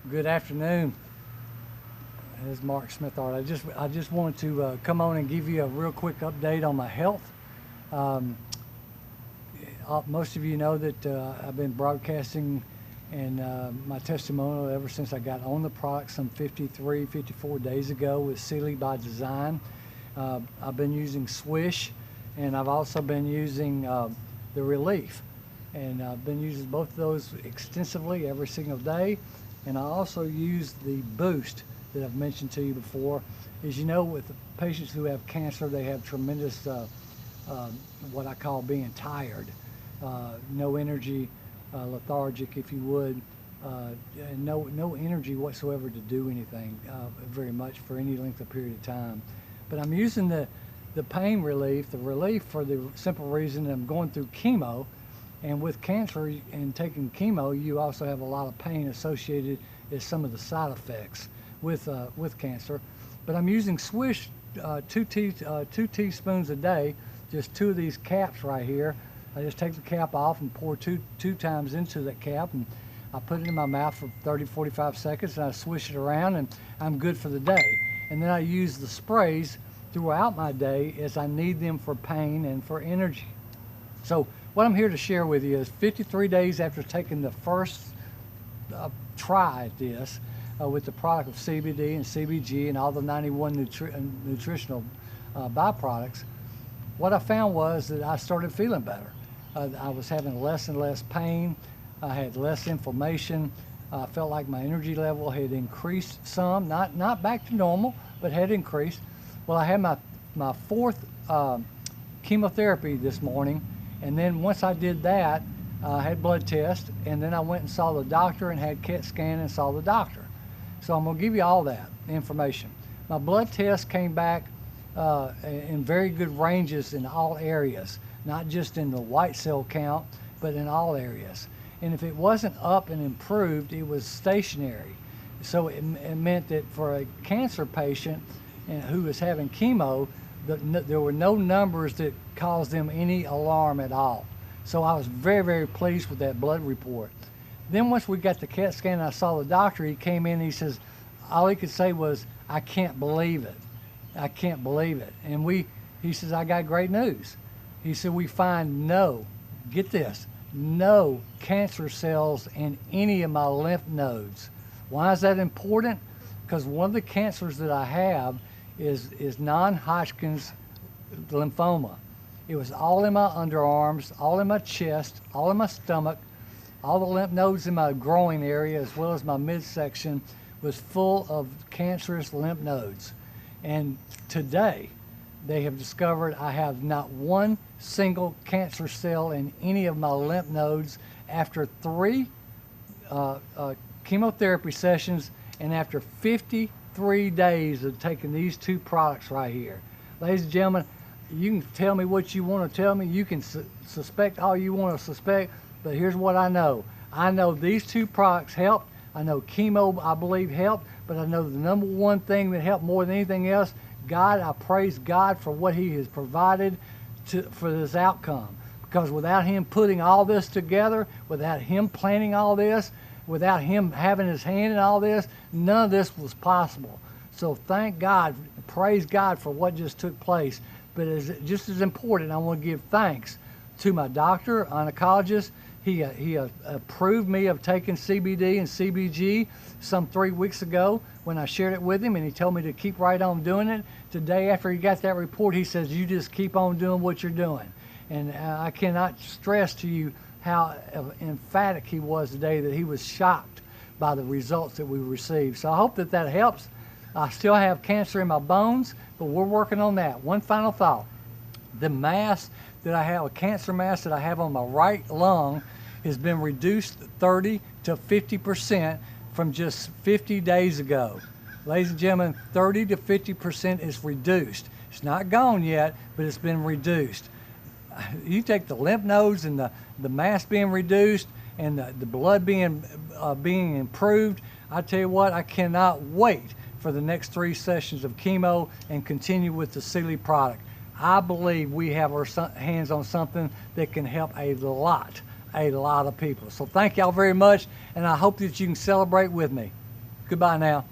Good afternoon. This is Mark Smithart. I just wanted to come on and give you a real quick update on my health. Most of you know that I've been broadcasting and my testimonial ever since I got on the product some 54 days ago with Sealy by Design. I've been using Swish, and I've also been using the Relief. And I've been using both of those extensively every single day. And I also use the Boost that I've mentioned to you before. As you know, with the patients who have cancer, they have tremendous, what I call being tired, no energy, lethargic, if you would, and no energy whatsoever to do anything very much for any length of period of time. But I'm using the pain relief, the relief for the simple reason that I'm going through chemo. And with cancer and taking chemo, you also have a lot of pain associated as some of the side effects with cancer. But I'm using Swish 2 teaspoons a day, just 2 of these caps right here. I just take the cap off and pour two times into the cap, and I put it in my mouth for 30-45 seconds, and I swish it around, and I'm good for the day. And then I use the sprays throughout my day as I need them for pain and for energy. So what I'm here to share with you is 53 days after taking the first try at this with the product of CBD and CBG and all the 91 nutritional byproducts, what I found was that I started feeling better. I was having less and less pain. I had less inflammation. I felt like my energy level had increased some, not back to normal, but had increased. Well, I had my fourth chemotherapy this morning. And then once I did that, I had blood test, and then I went and saw the doctor and had CAT scan and saw the doctor. So I'm gonna give you all that information. My blood test came back in very good ranges in all areas, not just in the white cell count, but in all areas. And if it wasn't up and improved, it was stationary. So it meant that for a cancer patient who was having chemo, there were no numbers that caused them any alarm at all. So I was very, very pleased with that blood report. Then once we got the CAT scan and I saw the doctor, he came in and he says, all he could say was, I can't believe it. I can't believe it. And he says, I got great news. He said, we find get this, no cancer cells in any of my lymph nodes. Why is that important? Because one of the cancers that I have is non-Hodgkin's lymphoma. It was all in my underarms, all in my chest, all in my stomach, all the lymph nodes in my groin area as well as my midsection was full of cancerous lymph nodes. And today they have discovered I have not one single cancer cell in any of my lymph nodes after 3 chemotherapy sessions and after 53 days of taking these 2 products right here. Ladies and gentlemen, you can tell me what you want to tell me. You can suspect all you want to suspect, but here's what I know. I know these 2 products helped. I know chemo, I believe, helped, but I know the number one thing that helped more than anything else, God, I praise God for what He has provided for this outcome. Because without Him putting all this together, without Him planning all this, without Him having His hand in all this, none of this was possible. So thank God, praise God for what just took place. But just as important, I want to give thanks to my doctor, oncologist. He approved me of taking CBD and CBG some 3 weeks ago when I shared it with him, and he told me to keep right on doing it. Today, after he got that report, he says, you just keep on doing what you're doing. And I cannot stress to you how emphatic he was today, that he was shocked by the results that we received. So I hope that helps. I still have cancer in my bones, but we're working on that. One final thought. The mass that I have, a cancer mass that I have on my right lung, has been reduced 30 to 50% from just 50 days ago. Ladies and gentlemen, 30 to 50% is reduced. It's not gone yet, but it's been reduced. You take the lymph nodes and the mass being reduced and the blood being improved, I tell you what, I cannot wait for the next 3 sessions of chemo and continue with the Sealy product. I believe we have our hands on something that can help a lot of people. So thank y'all very much, and I hope that you can celebrate with me. Goodbye now.